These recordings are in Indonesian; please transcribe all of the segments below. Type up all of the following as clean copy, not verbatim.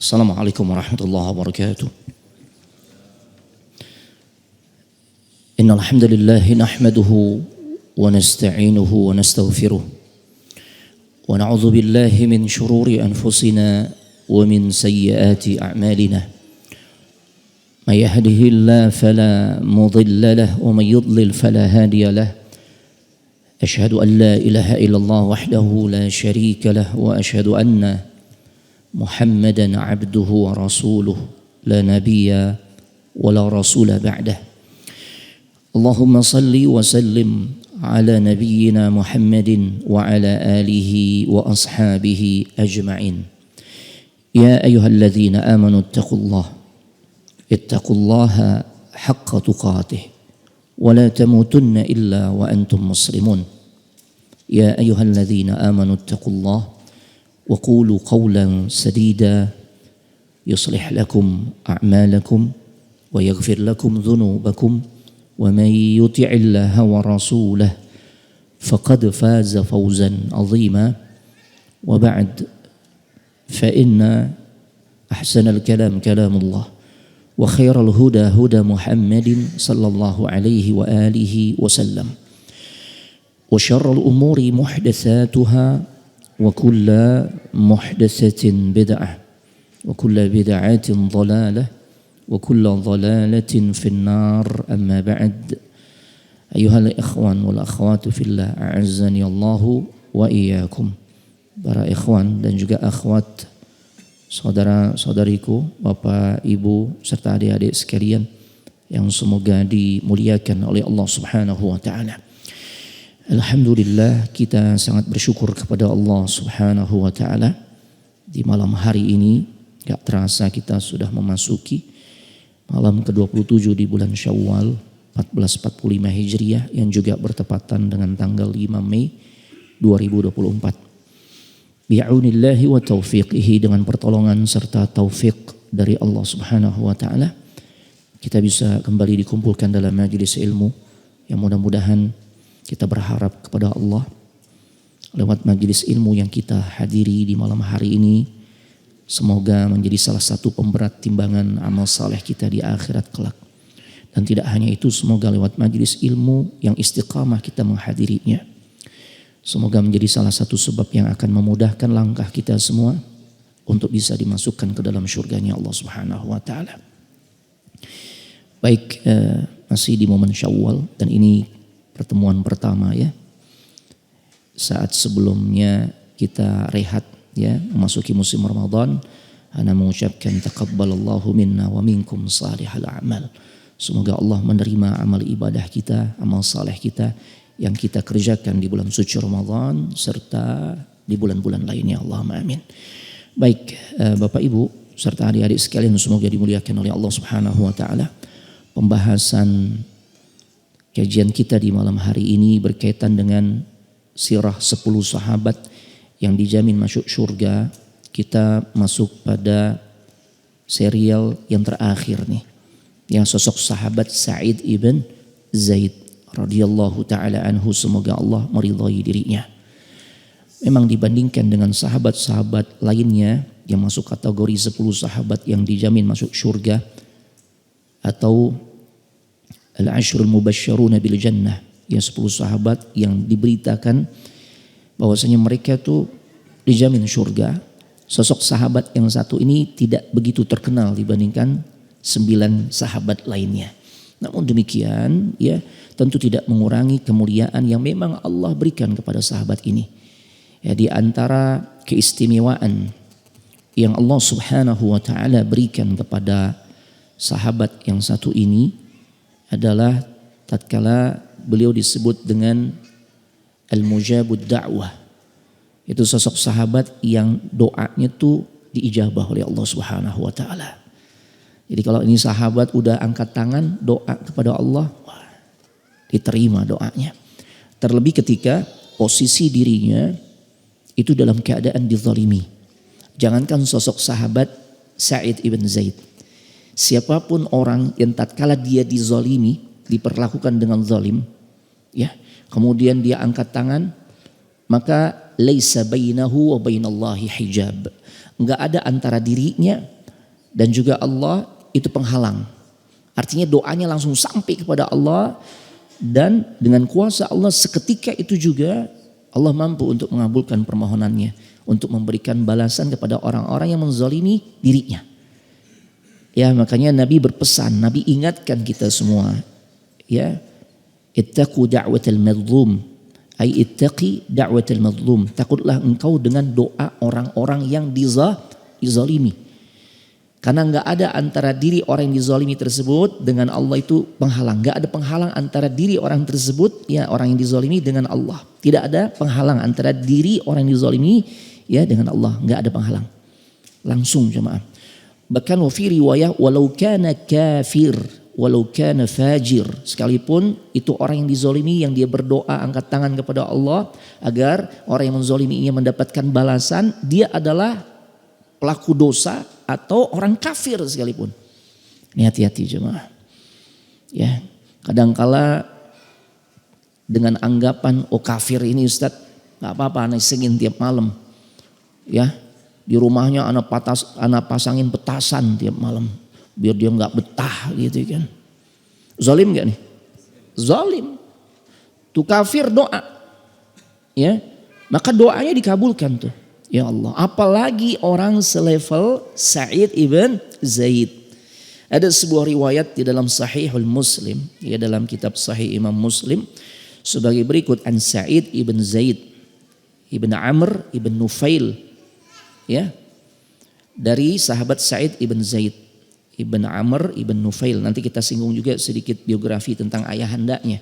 Assalamualaikum warahmatullahi wabarakatuh. Innal hamdalillah nahmaduhu wa nasta'inuhu wa nastaghfiruh wa na'udzu billahi min shururi anfusina wa min sayyiati a'malina. May yahdihillahu fala mudilla lahu wa may yudlil fala hadiya lahu. Ashhadu an la ilaha illallah wahdahu la syarika lahu wa ashhadu anna Muhammadan abduhu wa rasuluh la nabiyya wa la rasula ba'dah. Allahumma salli wa sallim ala nabiyyina Muhammadin wa ala alihi wa ashabihi ajma'in. Ya ayyuhalladzina amanu ittaqullaha haqqa tuqatih wa la tamutunna illa wa antum muslimun. Ya ayyuhalladzina amanu ittaqullaha وقولوا قولا سديدا يصلح لكم أعمالكم ويغفر لكم ذنوبكم ومن يطع الله ورسوله فقد فاز فوزا عظيما وبعد فإن أحسن الكلام كلام الله وخير الهدى هدى محمد صلى الله عليه وآله وسلم وشر الأمور محدثاتها وكل محدثة بدعة وكل بدعة ضلالة وكل ضلالة في النار. أما بعد أيها الإخوان والأخوات في الله أعزني الله وإياكم. Para ikhwan dan juga akhwat, saudara-saudariku, bapak, ibu serta adik-adik sekalian yang semoga dimuliakan oleh Allah Subhanahu wa taala. Alhamdulillah, kita sangat bersyukur kepada Allah Subhanahu wa taala. Di malam hari ini gak terasa kita sudah memasuki malam ke-27 di bulan Syawal 1445 Hijriah yang juga bertepatan dengan tanggal 5 Mei 2024. Bi'aunillahi wa taufiqihi, dengan pertolongan serta taufik dari Allah Subhanahu wa taala, kita bisa kembali dikumpulkan dalam majelis ilmu yang mudah-mudahan kita berharap kepada Allah lewat majelis ilmu yang kita hadiri di malam hari ini, semoga menjadi salah satu pemberat timbangan amal saleh kita di akhirat kelak. Dan tidak hanya itu, semoga lewat majelis ilmu yang istiqamah kita menghadirinya, semoga menjadi salah satu sebab yang akan memudahkan langkah kita semua untuk bisa dimasukkan ke dalam syurganya Allah Subhanahu wa taala. Baik, masih di momen Syawal dan ini pertemuan pertama ya. Saat sebelumnya kita rehat ya, memasuki musim Ramadan, ana mengucapkan taqabbalallahu minna wa minkum salihal a'mal. Semoga Allah menerima amal ibadah kita, amal saleh kita yang kita kerjakan di bulan suci Ramadan serta di bulan-bulan lainnya. Allahumma amin. Baik, Bapak Ibu serta adik-adik sekalian semoga dimuliakan oleh Allah Subhanahu wa taala. Pembahasan kajian kita di malam hari ini berkaitan dengan sirah 10 sahabat yang dijamin masuk surga. Kita masuk pada serial yang terakhir nih, yang sosok sahabat Sa'id ibn Zaid radhiyallahu taala anhu, semoga Allah meridhai dirinya. Memang dibandingkan dengan sahabat-sahabat lainnya yang masuk kategori 10 sahabat yang dijamin masuk surga atau Al-Ashrul Mubasysyaruna bil Jannah, yang 10 sahabat yang diberitakan bahwasanya mereka tuh dijamin surga. Sosok sahabat yang satu ini tidak begitu terkenal dibandingkan 9 sahabat lainnya. Namun demikian ya, tentu tidak mengurangi kemuliaan yang memang Allah berikan kepada sahabat ini. Ya, di antara keistimewaan yang Allah Subhanahu wa taala berikan kepada sahabat yang satu ini adalah tatkala beliau disebut dengan al-mujabud da'wah. Itu sosok sahabat yang doanya tuh diijabah oleh Allah Subhanahu wa taala. Jadi kalau ini sahabat udah angkat tangan doa kepada Allah, wah, diterima doanya. Terlebih ketika posisi dirinya itu dalam keadaan dizalimi. Jangankan sosok sahabat Sa'id ibn Zaid, siapapun orang yang tatkala dia dizalimi, diperlakukan dengan zalim, ya, kemudian dia angkat tangan, maka laisa bainahu wa bainallahi hijab. Enggak ada antara dirinya dan juga Allah itu penghalang. Artinya doanya langsung sampai kepada Allah, dan dengan kuasa Allah seketika itu juga Allah mampu untuk mengabulkan permohonannya, untuk memberikan balasan kepada orang-orang yang menzalimi dirinya. Ya, makanya Nabi berpesan, Nabi ingatkan kita semua, ya, ittaqu da'watal mazlum, ay ittaqi da'watal mazlum. Takutlah engkau dengan doa orang-orang yang dizalimi. Karena enggak ada antara diri orang yang dizalimi tersebut dengan Allah itu penghalang. Enggak ada penghalang antara diri orang tersebut, ya, orang yang dizalimi dengan Allah. Tidak ada penghalang antara diri orang yang dizalimi, ya, dengan Allah. Enggak ada penghalang. Langsung jemaah. Bahkan fi riwayah walau kana kafir, walau kana fajir, sekalipun itu orang yang dizalimi yang dia berdoa angkat tangan kepada Allah agar orang yang menzaliminya mendapatkan balasan, dia adalah pelaku dosa atau orang kafir sekalipun. Ini hati-hati jemaah. Ya, kadangkala dengan anggapan oh kafir ini Ustaz, enggak apa-apa anak sengin tiap malam. Ya, di rumahnya anak pasangin petasan tiap malam biar dia enggak betah gitu kan. Zalim enggak nih? Zalim. Tuh kafir doa. Ya, maka doanya dikabulkan tuh. Ya Allah, apalagi orang selevel Sa'id ibn Zaid. Ada sebuah riwayat di dalam Sahihul Muslim, ya, dalam kitab Sahih Imam Muslim sebagai berikut, an Sa'id ibn Zaid ibn Amr ibn Nufail, ya, dari sahabat Sa'id ibn Zaid ibn Amr ibn Nufail. Nanti kita singgung juga sedikit biografi tentang ayahandanya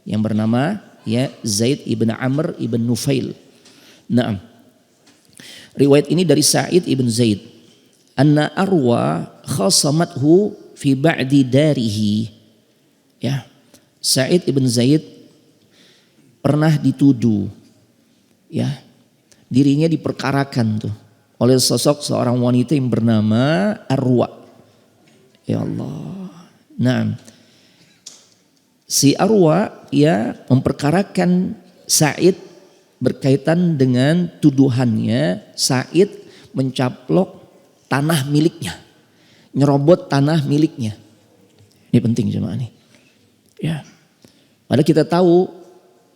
yang bernama, ya, Zaid ibn Amr ibn Nufail. Nah, riwayat ini dari Sa'id ibn Zaid. Anna Arwa khasamathu fi ba'di darihi. Ya, Sa'id ibn Zaid pernah dituduh, ya, dirinya diperkarakan tuh oleh sosok seorang wanita yang bernama Arwa. Ya Allah. Nah, si Arwa, ya, memperkarakan Sa'id berkaitan dengan tuduhannya Sa'id mencaplok tanah miliknya, nyerobot tanah miliknya. Ini penting jemaah nih. Ya. Padahal kita tahu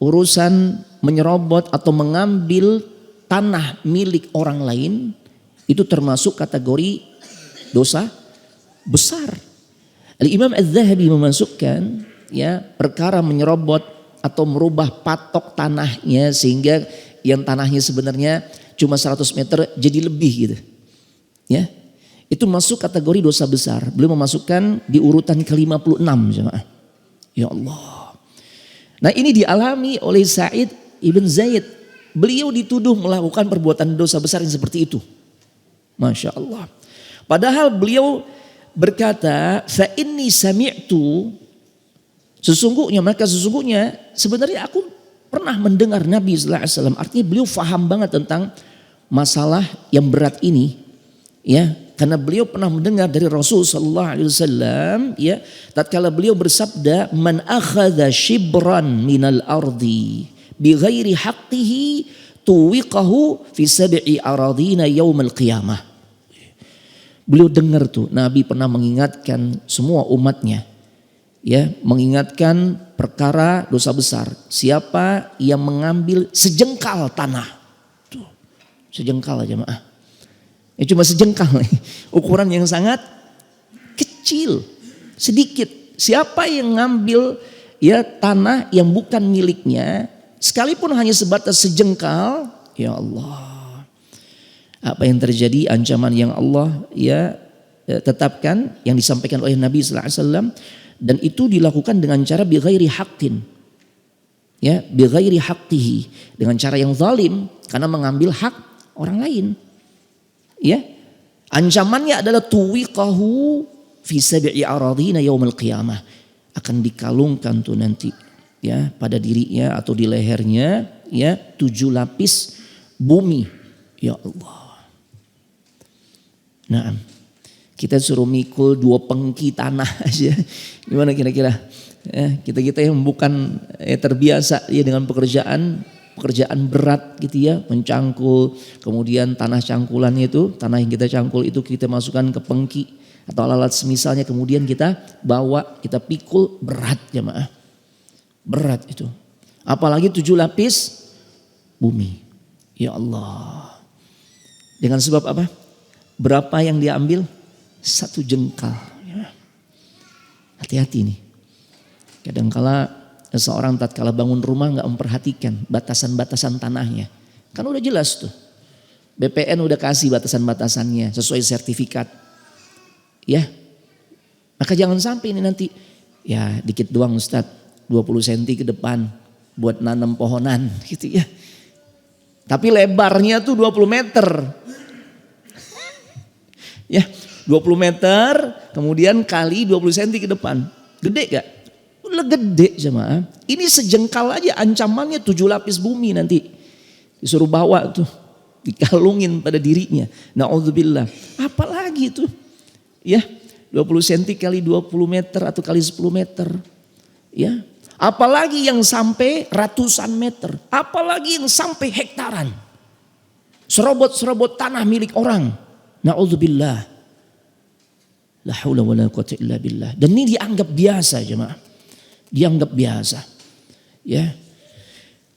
urusan menyerobot atau mengambil tanah milik orang lain itu termasuk kategori dosa besar. Al-Imam Az-Zahabi memasukkan, ya, perkara menyerobot atau merubah patok tanahnya sehingga yang tanahnya sebenarnya cuma 100 meter jadi lebih gitu. Ya. Itu masuk kategori dosa besar. Beliau memasukkan di urutan ke-56 jemaah. Ya Allah. Nah, ini dialami oleh Sa'id ibn Zaid. Beliau dituduh melakukan perbuatan dosa besar yang seperti itu. Masya Allah. Padahal beliau berkata, fa inni sami'tu, sesungguhnya sebenarnya aku pernah mendengar Nabi sallallahu alaihi wasallam. Artinya beliau faham banget tentang masalah yang berat ini, ya, karena beliau pernah mendengar dari Rasul sallallahu alaihi wasallam, ya, tatkala beliau bersabda, man akhadha shibran minal ardi bighairi haqqihi tuwiqahu fi sab'i aradina yaumal qiyamah. Beliau dengar tuh Nabi pernah mengingatkan semua umatnya, ya, mengingatkan perkara dosa besar. Siapa yang mengambil sejengkal tanah, tuh, sejengkal jemaah, ya, cuma sejengkal, ukuran yang sangat kecil, sedikit. Siapa yang ngambil, ya, tanah yang bukan miliknya, sekalipun hanya sebatas sejengkal, ya Allah, apa yang terjadi, ancaman yang Allah, ya, tetapkan, yang disampaikan oleh Nabi sallallahu alaihi wasallam. Dan itu dilakukan dengan cara bighairi haqqin, ya, bighairi haqqihi, dengan cara yang zalim karena mengambil hak orang lain. Ya, ancamannya adalah tuwiqahu fi sab'i aradina yaumil qiyamah, akan dikalungkan tuh nanti, ya, pada dirinya atau di lehernya, ya, 7 lapis bumi. Ya Allah. Nah, kita suruh mikul 2 pengki tanah aja, gimana kira-kira? Ya, kita yang bukan terbiasa, ya, dengan pekerjaan pekerjaan berat gitu ya, mencangkul, kemudian tanah cangkulannya itu, tanah yang kita cangkul itu kita masukkan ke pengki atau alat semisalnya, kemudian kita bawa, kita pikul, berat jemaah. Berat itu. Apalagi 7 lapis bumi. Ya Allah. Dengan sebab apa? Berapa yang dia ambil? 1 jengkal. Ya. Hati-hati nih. Kadangkala seorang tatkala bangun rumah nggak memperhatikan batasan-batasan tanahnya. Kan udah jelas tuh. BPN udah kasih batasan-batasannya sesuai sertifikat. Ya. Maka jangan sampai ini nanti ya dikit doang Ustaz, 20 cm ke depan buat nanam pohonan gitu ya. Tapi lebarnya tuh 20 meter. Ya, 20 meter kemudian kali 20 cm ke depan. Gede gak? Udah gede jemaah. Ini sejengkal aja ancamannya 7 lapis bumi nanti. Disuruh bawa tuh. Dikalungin pada dirinya. Na'udzubillah. Apalagi itu. Ya 20 cm kali 20 meter atau kali 10 meter. Ya. Apalagi yang sampai ratusan meter. Apalagi yang sampai hektaran. Serobot-serobot tanah milik orang. Na'udzubillah. La haula wa la quwwata illa billah. Dan ini dianggap biasa jemaah. Dianggap biasa. Ya.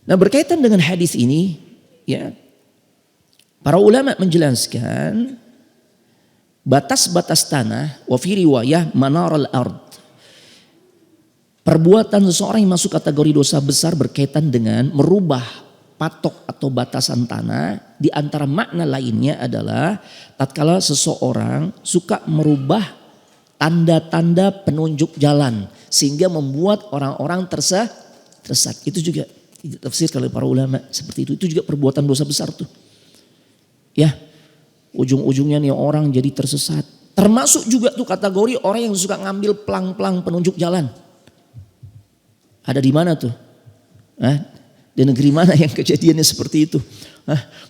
Nah berkaitan dengan hadis ini, ya, para ulama menjelaskan batas-batas tanah, wa fi riwayah manaral ard. Perbuatan seseorang yang masuk kategori dosa besar berkaitan dengan merubah patok atau batasan tanah. Di antara makna lainnya adalah tatkala seseorang suka merubah tanda-tanda penunjuk jalan sehingga membuat orang-orang tersesat. Itu juga ditafsirkan oleh para ulama seperti itu. Itu juga perbuatan dosa besar tuh. Ya, ujung-ujungnya nih orang jadi tersesat. Termasuk juga tuh kategori orang yang suka ngambil pelang-pelang penunjuk jalan. Ada di mana tuh? Di negeri mana yang kejadiannya seperti itu?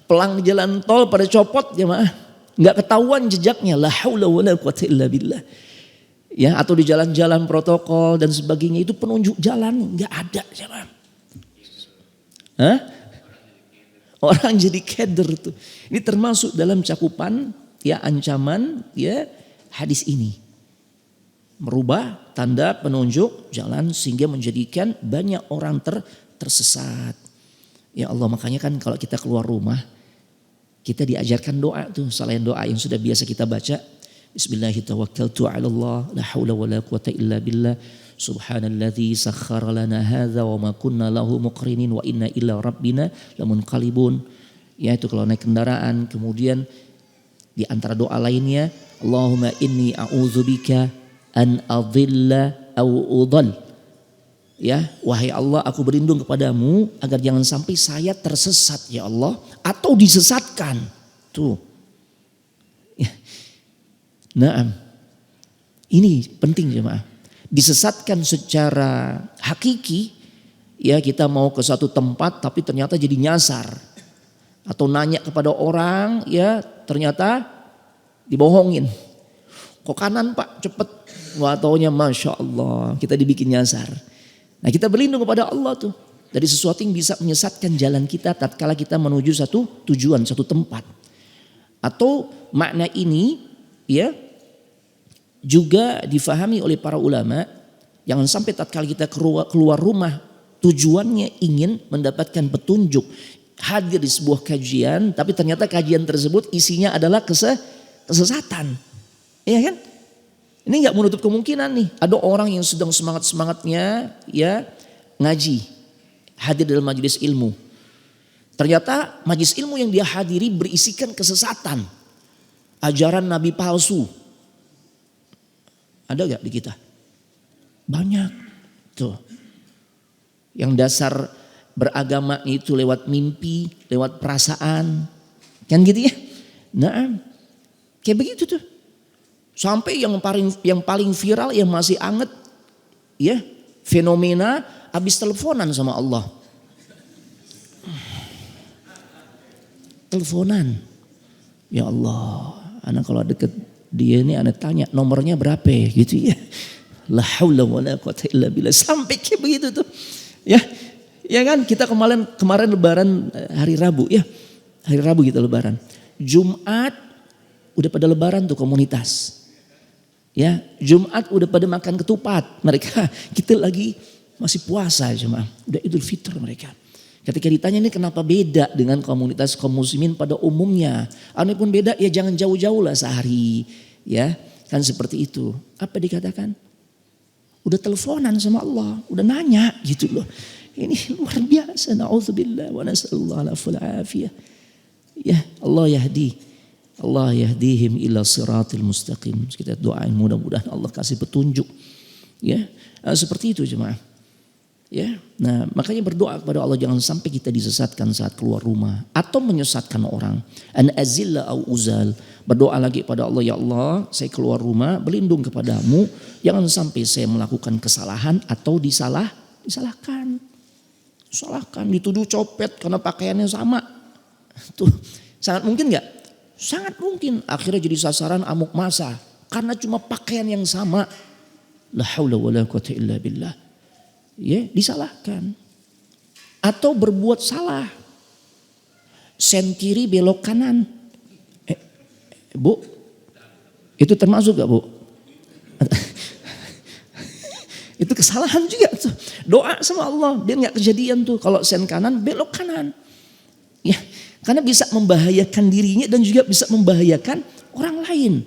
Pelang jalan tol pada copot jemaah. Nggak ketahuan jejaknya. La haula wa la quwwata illa billah. Ya, atau di jalan-jalan protokol dan sebagainya itu penunjuk jalan nggak ada jemaah. Orang jadi keder tuh. Ini termasuk dalam cakupan ya ancaman ya hadis ini. Merubah tanda penunjuk jalan sehingga menjadikan banyak orang tersesat. Ya Allah, makanya kan kalau kita keluar rumah kita diajarkan doa tuh, selain doa yang sudah biasa kita baca. Bismillahirrahmanirrahim. La haula wa la quwwata illa billah. Subhanalladzi sakhkhara lana hadza wa ma kunna lahu muqrinin wa inna ila rabbina lamunqalibun. Ya itu kalau naik kendaraan. Kemudian di antara doa lainnya, Allahumma inni a'udzubika an adhilla aw udhal. Ya, wahai Allah, aku berlindung kepadamu agar jangan sampai saya tersesat ya Allah atau disesatkan. Tuh. Ya. Naam. Ini penting jemaah. Disesatkan secara hakiki, ya kita mau ke satu tempat tapi ternyata jadi nyasar. Atau nanya kepada orang, ya ternyata dibohongin. Kok kanan Pak, cepet. Wah taunya Masya Allah, kita dibikin nyasar. Nah kita berlindung kepada Allah tuh. Dari sesuatu yang bisa menyesatkan jalan kita tatkala kita menuju satu tujuan, satu tempat. Atau makna ini ya juga difahami oleh para ulama. Jangan sampai tatkala kita keluar rumah tujuannya ingin mendapatkan petunjuk. Hadir di sebuah kajian tapi ternyata kajian tersebut isinya adalah kesesatan. Iya kan? Ini nggak menutup kemungkinan nih. Ada orang yang sedang semangat-semangatnya ya ngaji. Hadir dalam majelis ilmu. Ternyata majelis ilmu yang dia hadiri berisikan kesesatan. Ajaran nabi palsu. Ada gak di kita? Banyak. Tuh. Yang dasar beragama itu lewat mimpi, lewat perasaan. Kan gitu ya? Nah, kayak begitu tuh. Sampai yang paling viral yang masih anget ya, fenomena habis teleponan sama Allah. Teleponan. Ya Allah, anak kalau deket dia ini anak tanya nomornya berapa gitu ya. La haula wala quwwata illa billah. Sampai kayak begitu tuh. Ya. Ya kan, kita kemarin lebaran hari Rabu ya. Hari Rabu kita lebaran. Jumat udah pada lebaran tuh komunitas. Ya, Jumat udah pada makan ketupat. Kita lagi masih puasa jemaah. Udah Idul Fitr mereka. Ketika ditanya ini kenapa beda dengan komunitas kaum muslimin pada umumnya. Anu pun beda ya jangan jauh-jauh lah sehari. Ya, kan seperti itu. Apa dikatakan? Udah teleponan sama Allah, udah nanya gitu loh. Ini luar biasa. Na'udzubillah wa nas'alullah al-afiyah. Ya, Allah yahdihim ila siratil mustaqim. Kita doain mudah-mudahan Allah kasih petunjuk. Ya, seperti itu jemaah. Ya, nah makanya berdoa kepada Allah jangan sampai kita disesatkan saat keluar rumah atau menyesatkan orang. An azilla au uzal. Berdoa lagi pada Allah, ya Allah, saya keluar rumah berlindung kepadamu, jangan sampai saya melakukan kesalahan atau disalahkan. Salahkan, dituduh copet karena pakaiannya sama. Tuh, sangat mungkin enggak? Sangat mungkin. Akhirnya jadi sasaran amuk massa karena cuma pakaian yang sama. La haula wala quwata illa billah. Ya, disalahkan. Atau berbuat salah. Sen kiri belok kanan. Bu, itu termasuk gak Bu? Itu kesalahan juga tuh. Doa sama Allah biar gak kejadian tuh. Kalau sen kanan belok kanan. Ya, karena bisa membahayakan dirinya dan juga bisa membahayakan orang lain.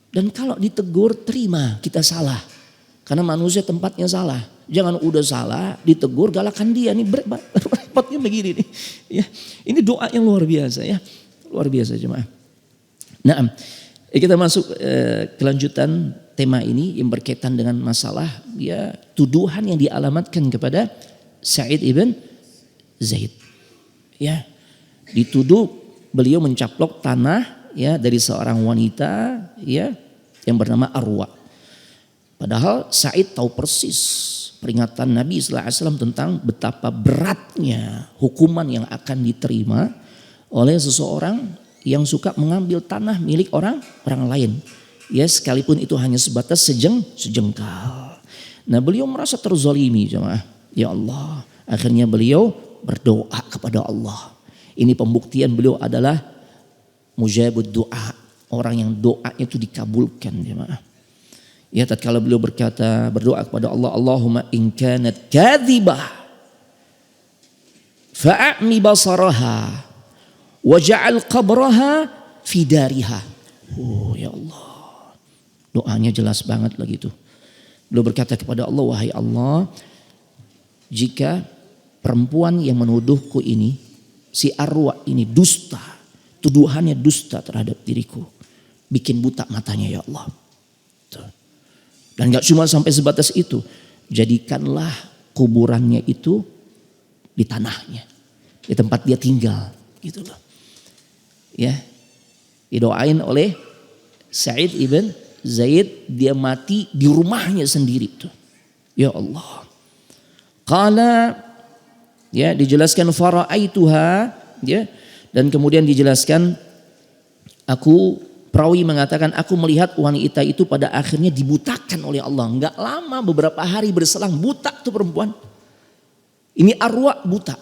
Dan kalau ditegur terima kita salah. Karena manusia tempatnya salah. Jangan udah salah ditegur galakan dia. Ini repotnya begini nih. Ya, ini doa yang luar biasa ya. Luar biasa jemaah. Nah, kita masuk kelanjutan tema ini yang berkaitan dengan masalah ya tuduhan yang dialamatkan kepada Sa'id ibn Zaid. Ya, dituduh beliau mencaplok tanah ya dari seorang wanita ya yang bernama Arwa. Padahal Sa'id tahu persis peringatan Nabi SAW tentang betapa beratnya hukuman yang akan diterima oleh seseorang yang suka mengambil tanah milik orang lain. Ya, sekalipun itu hanya sebatas sejengkal. Nah, beliau merasa terzalimi jemaah. Ya Allah, akhirnya beliau berdoa kepada Allah. Ini pembuktian beliau adalah mujabud doa, orang yang doanya itu dikabulkan jemaah. Ya, tatkala beliau berdoa kepada Allah, Allahumma in kanat kadhibah fa'ami basaraha waja'al qabraha fi dariha. Oh ya Allah. Doanya jelas banget lagi tuh. Beliau berkata kepada Allah, wahai Allah, jika perempuan yang menuduhku ini, si Arwa ini dusta, tuduhannya dusta terhadap diriku, bikin buta matanya ya Allah. Tuh. Dan gak cuma sampai sebatas itu. Jadikanlah kuburannya itu di tanahnya. Di tempat dia tinggal. Gitu loh. Ya. Didoain oleh Sa'id ibn Zaid. Dia mati di rumahnya sendiri. Tuh. Ya Allah. Qala. Ya, dijelaskan fara'aituha. Ya. Dan kemudian dijelaskan. Perawi mengatakan aku melihat wanita itu pada akhirnya dibutakan oleh Allah. Enggak lama, beberapa hari berselang buta tuh perempuan. Ini Arwa buta.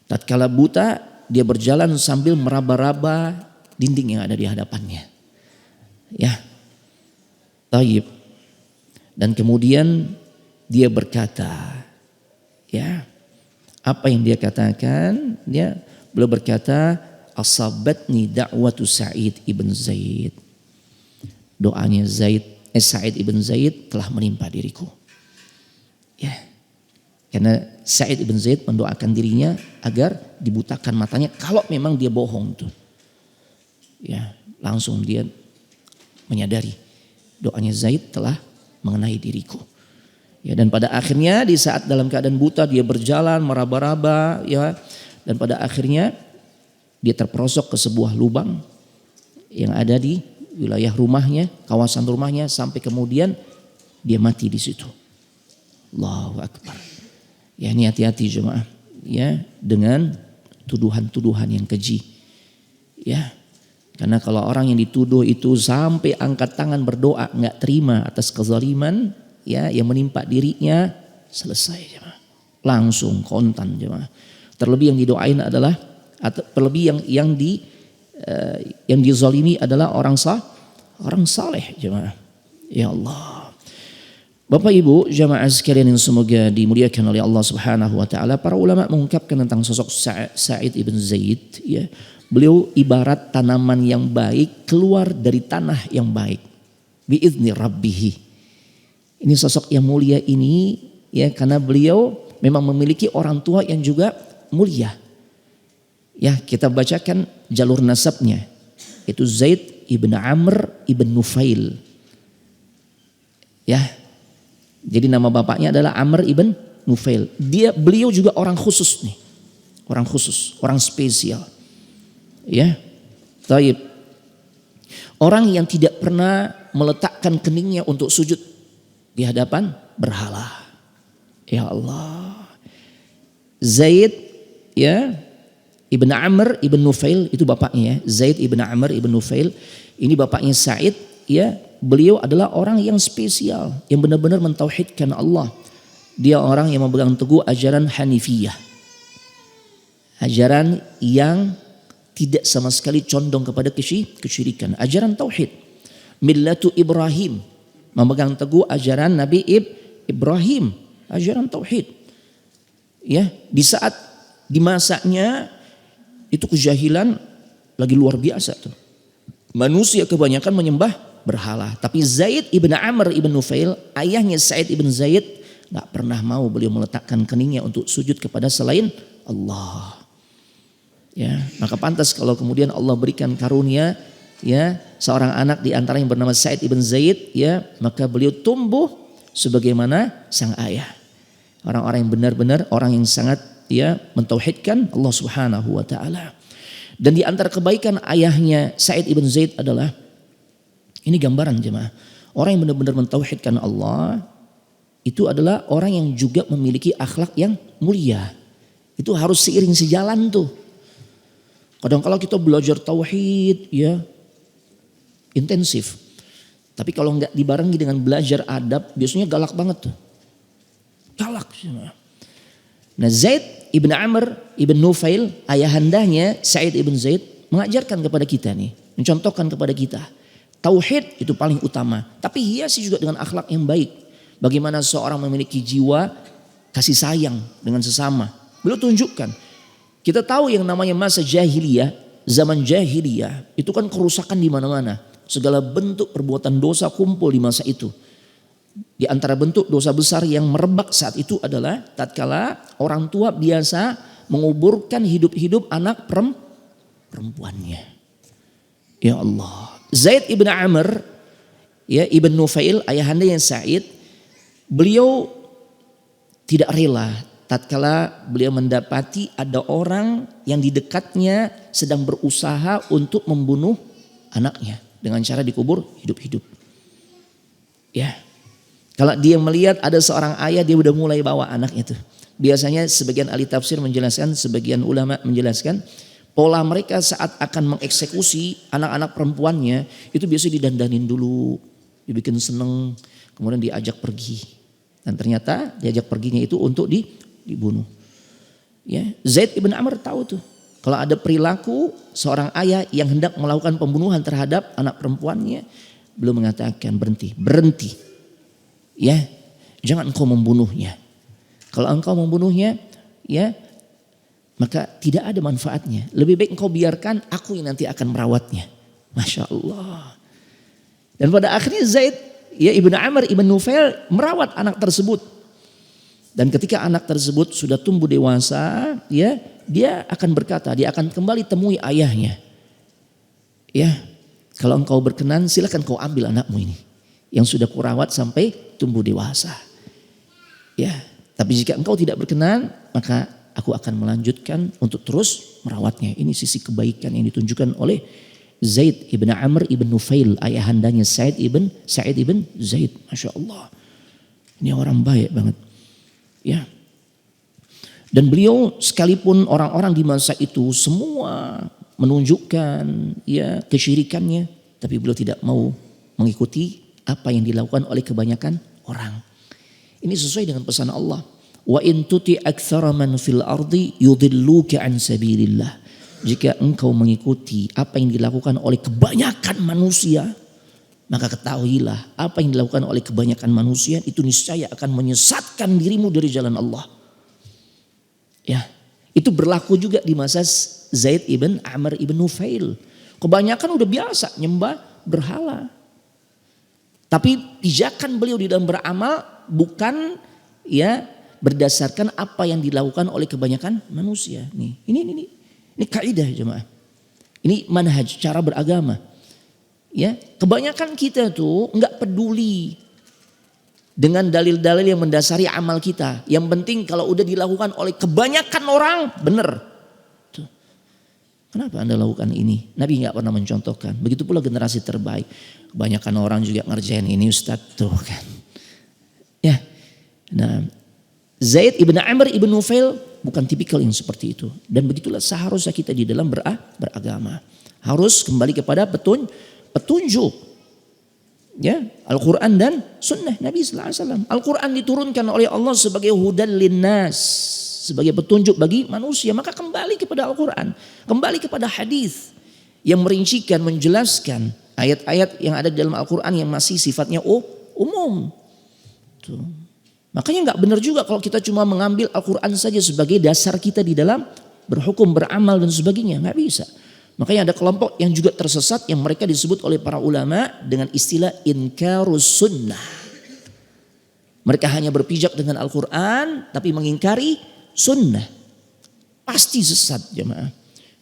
Tatkala buta dia berjalan sambil meraba-raba dinding yang ada di hadapannya. Ya. Taib. Dan kemudian dia berkata, ya. Apa yang dia katakan? Beliau berkata, asabatni da'watu Sa'id ibn Zaid. Doanya Sa'id ibn Zaid telah menimpa diriku. Ya. Karena Sa'id ibn Zaid mendoakan dirinya agar dibutakan matanya kalau memang dia bohong tuh. Ya, langsung dia menyadari doanya Zaid telah mengenai diriku. Ya, dan pada akhirnya di saat dalam keadaan buta dia berjalan meraba-raba ya, dan pada akhirnya dia terperosok ke sebuah lubang yang ada di wilayah rumahnya, kawasan rumahnya, sampai kemudian dia mati di situ. Allahu Akbar. Ya, ini hati-hati jemaah ya dengan tuduhan-tuduhan yang keji. Ya. Karena kalau orang yang dituduh itu sampai angkat tangan berdoa enggak terima atas kezaliman ya yang menimpa dirinya, selesai jemaah. langsung kontan jemaah. Terlebih yang didoain adalah terlebih yang dizalimi adalah orang saleh jemaah. Ya Allah. Bapak Ibu jamaah sekalian yang semoga dimuliakan oleh Allah Subhanahu wa taala, para ulama mengungkapkan tentang sosok Sa'id ibn Zaid ya. Beliau ibarat tanaman yang baik keluar dari tanah yang baik. Biizni rabbih. Ini sosok yang mulia ini ya karena beliau memang memiliki orang tua yang juga mulia. Ya, kita bacakan jalur nasabnya. Itu Zaid ibn Amr ibn Nufail. Ya. Jadi nama bapaknya adalah Amr ibn Nufail. Beliau juga orang khusus nih. Orang khusus, orang spesial. Ya. Taib. Orang yang tidak pernah meletakkan keningnya untuk sujud di hadapan berhala. Ya Allah. Zaid ya Ibn Amr Ibn Nufail itu bapaknya ya. Zaid Ibn Amr Ibn Nufail ini bapaknya Sa'id ya. Beliau adalah orang yang spesial yang benar-benar mentauhidkan Allah. Dia orang yang memegang teguh ajaran Hanifiyah. Ajaran yang tidak sama sekali condong kepada kesyirikan. Ajaran tauhid. Millatu Ibrahim. Memegang teguh ajaran Nabi Ibrahim. Ajaran tauhid. Ya, di masanya itu kejahilan lagi luar biasa tuh. Manusia kebanyakan menyembah berhala. Tapi Zaid ibn Amr ibn Nufail, ayahnya Sa'id ibn Zaid, gak pernah mau beliau meletakkan keningnya untuk sujud kepada selain Allah. Ya, maka pantas kalau kemudian Allah berikan karunia ya seorang anak di antara yang bernama Sa'id ibn Zaid ya, maka beliau tumbuh sebagaimana sang ayah. Orang-orang yang benar-benar orang yang sangat ya mentauhidkan Allah Subhanahu wa taala. Dan di antara kebaikan ayahnya Sa'id ibn Zaid adalah ini gambaran jemaah. Orang yang benar-benar mentauhidkan Allah itu adalah orang yang juga memiliki akhlak yang mulia. Itu harus seiring sejalan tuh. Kadang kalau kita belajar tauhid ya intensif. Tapi kalau nggak dibarengi dengan belajar adab biasanya galak banget tuh. Galak jemaah. Nah Zaid ibn Amr ibn Nufail ayahandanya Sa'id ibn Zaid mengajarkan kepada kita nih. Mencontohkan kepada kita. Tauhid itu paling utama. Tapi hiasi juga dengan akhlak yang baik. Bagaimana seorang memiliki jiwa kasih sayang dengan sesama. Beliau tunjukkan. Kita tahu yang namanya masa jahiliyah. Zaman jahiliyah itu kan kerusakan di mana-mana. Segala bentuk perbuatan dosa kumpul di masa itu. Di antara bentuk dosa besar yang merebak saat itu adalah tatkala orang tua biasa menguburkan hidup-hidup anak perempuannya. Ya Allah. Zaid ibn Amr ya ibn Nufail ayahanda yang Sa'id, beliau tidak rela tatkala beliau mendapati ada orang yang di dekatnya sedang berusaha untuk membunuh anaknya dengan cara dikubur hidup-hidup. Ya. Kalau dia melihat ada seorang ayah, dia udah mulai bawa anaknya itu. Biasanya sebagian ahli tafsir menjelaskan, sebagian ulama menjelaskan pola mereka saat akan mengeksekusi anak-anak perempuannya itu biasanya didandanin dulu, dibikin seneng, kemudian diajak pergi. Dan ternyata diajak perginya itu untuk dibunuh. Ya, Zaid ibn Amr tahu tuh. Kalau ada perilaku seorang ayah yang hendak melakukan pembunuhan terhadap anak perempuannya, beliau mengatakan berhenti. Ya, jangan engkau membunuhnya. Kalau engkau membunuhnya, ya, maka tidak ada manfaatnya. Lebih baik engkau biarkan aku yang nanti akan merawatnya. Masya Allah. Dan pada akhirnya Zaid, ya ibn Amr ibn Nufail merawat anak tersebut. Dan ketika anak tersebut sudah tumbuh dewasa, ya, dia akan berkata, dia akan kembali temui ayahnya. Ya, kalau engkau berkenan, silakan kau ambil anakmu ini yang sudah kurawat sampai tumbuh dewasa. Ya, tapi jika engkau tidak berkenan, maka aku akan melanjutkan untuk terus merawatnya. Ini sisi kebaikan yang ditunjukkan oleh Zaid ibn Amr ibn Nufail, ayahandanya Sa'id ibn Zaid. Masya Allah. Ini orang baik banget. Ya. Dan beliau sekalipun orang-orang di masa itu semua menunjukkan ya kesyirikannya, tapi beliau tidak mau mengikuti apa yang dilakukan oleh kebanyakan orang. Ini sesuai dengan pesan Allah. Wa in tuti aktsara man fil ardi yudilluka an sabilillah. Jika engkau mengikuti apa yang dilakukan oleh kebanyakan manusia, maka ketahuilah apa yang dilakukan oleh kebanyakan manusia itu niscaya akan menyesatkan dirimu dari jalan Allah. Ya, itu berlaku juga di masa Zaid ibn Amr ibn Nufail. Kebanyakan udah biasa nyembah berhala. Tapi pijakan beliau di dalam beramal bukan ya berdasarkan apa yang dilakukan oleh kebanyakan manusia. Ini kaidah jemaah. Ini manhaj cara beragama. Ya, kebanyakan kita tuh nggak peduli dengan dalil-dalil yang mendasari amal kita. Yang penting kalau udah dilakukan oleh kebanyakan orang benar. Kenapa Anda lakukan ini? Nabi nggak pernah mencontohkan. Begitu pula generasi terbaik. Kebanyakan orang juga ngerjain ini Ustadz tuh kan. Ya. Nah, Zaid ibn Amr ibn Nufail bukan tipikal yang seperti itu. Dan begitulah seharusnya kita di dalam beragama. Harus kembali kepada petunjuk. Ya, Al-Quran dan Sunnah Nabi sallallahu alaihi wasallam. Al-Quran diturunkan oleh Allah sebagai hudan linnas, sebagai petunjuk bagi manusia. Maka kembali kepada Al-Quran, kembali kepada hadis yang merincikan, menjelaskan ayat-ayat yang ada di dalam Al-Quran yang masih sifatnya umum. Tuh. Makanya nggak benar juga kalau kita cuma mengambil Al-Quran saja sebagai dasar kita di dalam berhukum, beramal dan sebagainya. Nggak bisa. Makanya ada kelompok yang juga tersesat yang mereka disebut oleh para ulama dengan istilah inkarus sunnah. Mereka hanya berpijak dengan Al-Quran tapi mengingkari sunnah. Pasti sesat jemaah.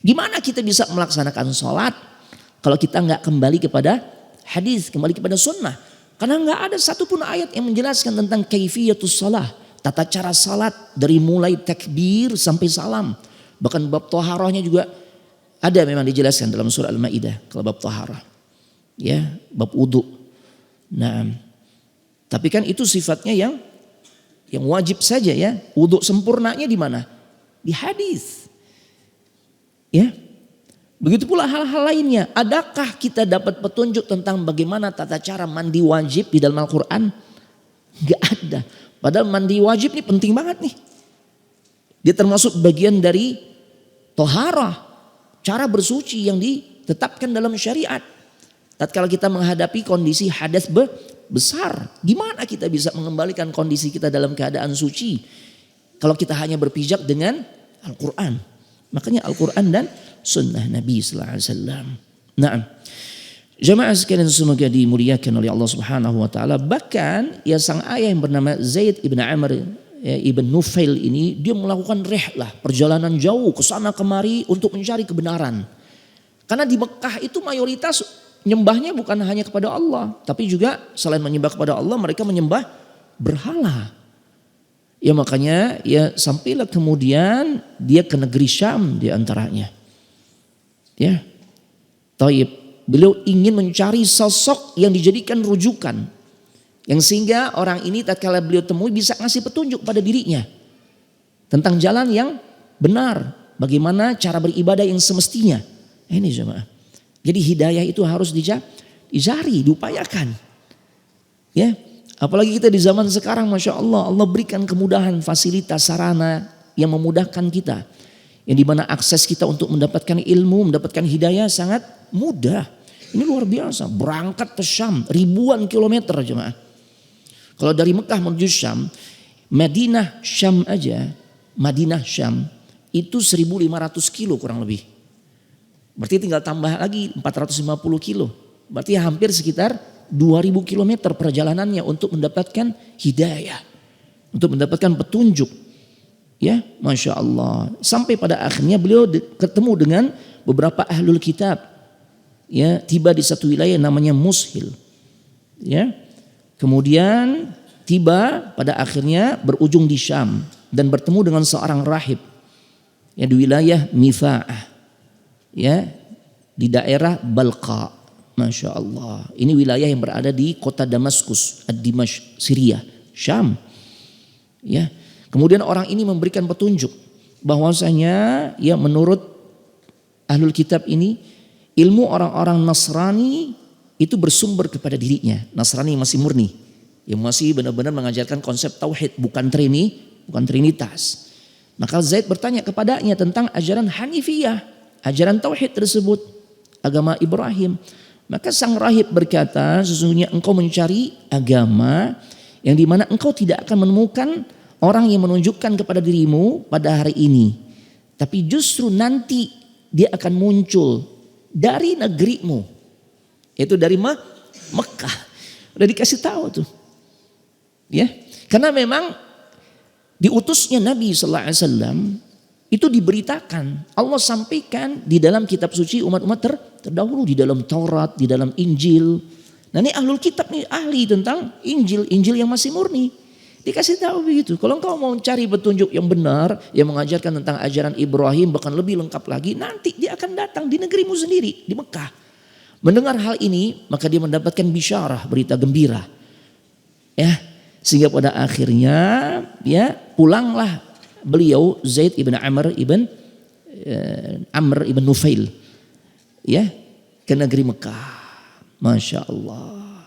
Gimana kita bisa melaksanakan sholat kalau kita nggak kembali kepada hadis, kembali kepada sunnah? Karena nggak ada satupun ayat yang menjelaskan tentang kaifiyatus shalah, tata cara salat dari mulai takbir sampai salam. Bahkan bab thaharahnya juga ada memang dijelaskan dalam surah Al-Maidah kalau bab thaharah. Ya, bab wudu. Nah, tapi kan itu sifatnya yang wajib saja ya. Wudu sempurnanya di mana? Di hadis. Ya. Begitu pula hal-hal lainnya. Adakah kita dapat petunjuk tentang bagaimana tata cara mandi wajib di dalam Al-Quran? Gak ada. Padahal mandi wajib ini penting banget nih. Dia termasuk bagian dari toharah. Cara bersuci yang ditetapkan dalam syariat. Tatkala kita menghadapi kondisi hadas besar. Gimana kita bisa mengembalikan kondisi kita dalam keadaan suci? Kalau kita hanya berpijak dengan Al-Quran. Makanya Al-Quran dan sunnah Nabi sallallahu alaihi wasallam. Nah, jemaah sekalian semoga dimuliakan oleh Allah Subhanahu wa taala. Bahkan ya sang ayah yang bernama Zaid ibn Amr ibn Nufail ini dia melakukan rihlah, perjalanan jauh ke sana kemari untuk mencari kebenaran. Karena di Mekah itu mayoritas nyembahnya bukan hanya kepada Allah, tapi juga selain menyembah kepada Allah mereka menyembah berhala. Ya makanya ya sampailah kemudian dia ke negeri Syam di antaranya. Ya. Taib, beliau ingin mencari sosok yang dijadikan rujukan. Yang sehingga orang ini tatkala beliau temui bisa ngasih petunjuk pada dirinya. Tentang jalan yang benar. Bagaimana cara beribadah yang semestinya. Ini jemaah. Jadi hidayah itu harus dicari, diupayakan. Ya, apalagi kita di zaman sekarang Masya Allah. Allah berikan kemudahan, fasilitas, sarana yang memudahkan kita. Yang dimana akses kita untuk mendapatkan ilmu, mendapatkan hidayah sangat mudah. Ini luar biasa. Berangkat ke Syam ribuan kilometer jemaah. Kalau dari Mekah menuju Syam, Madinah Syam aja, Madinah Syam itu 1.500 kilo kurang lebih. Berarti tinggal tambah lagi 450 kilo. Berarti hampir sekitar 2.000 kilometer perjalanannya untuk mendapatkan hidayah. Untuk mendapatkan petunjuk. Ya, Masya Allah. Sampai pada akhirnya beliau ketemu dengan beberapa ahlul kitab. Ya, tiba di satu wilayah namanya Mushil. Ya. Kemudian tiba pada akhirnya berujung di Syam dan bertemu dengan seorang rahib yang di wilayah Mifa'ah, ya di daerah Balqa, Masya Allah. Ini wilayah yang berada di kota Damaskus, Ad-Dimash, Syria, Syam. Ya, kemudian orang ini memberikan petunjuk bahwasanya ya menurut ahlul kitab ini ilmu orang-orang Nasrani itu bersumber kepada dirinya. Nasrani masih murni. Yang masih benar-benar mengajarkan konsep tauhid. Bukan bukan trinitas. Maka Zaid bertanya kepadanya tentang ajaran Hanifiyah, ajaran tauhid tersebut, agama Ibrahim. Maka sang rahib berkata, sesungguhnya engkau mencari agama yang dimana engkau tidak akan menemukan orang yang menunjukkan kepada dirimu pada hari ini. Tapi justru nanti dia akan muncul dari negerimu. Itu dari Mekah. Udah dikasih tahu tuh. Ya, karena memang diutusnya Nabi sallallahu alaihi wasallam itu diberitakan. Allah sampaikan di dalam kitab suci umat-umat terdahulu, di dalam Taurat, di dalam Injil. Nah, ini ahlul kitab nih ahli tentang Injil yang masih murni. Dikasih tahu begitu. Kalau engkau mau cari petunjuk yang benar, yang mengajarkan tentang ajaran Ibrahim bahkan lebih lengkap lagi, nanti dia akan datang di negerimu sendiri, di Mekah. Mendengar hal ini, maka dia mendapatkan bisyarah, berita gembira. Ya, sehingga pada akhirnya ya pulanglah beliau Zaid ibn Amr ibn Nufail ya ke negeri Mekah. Masya Allah.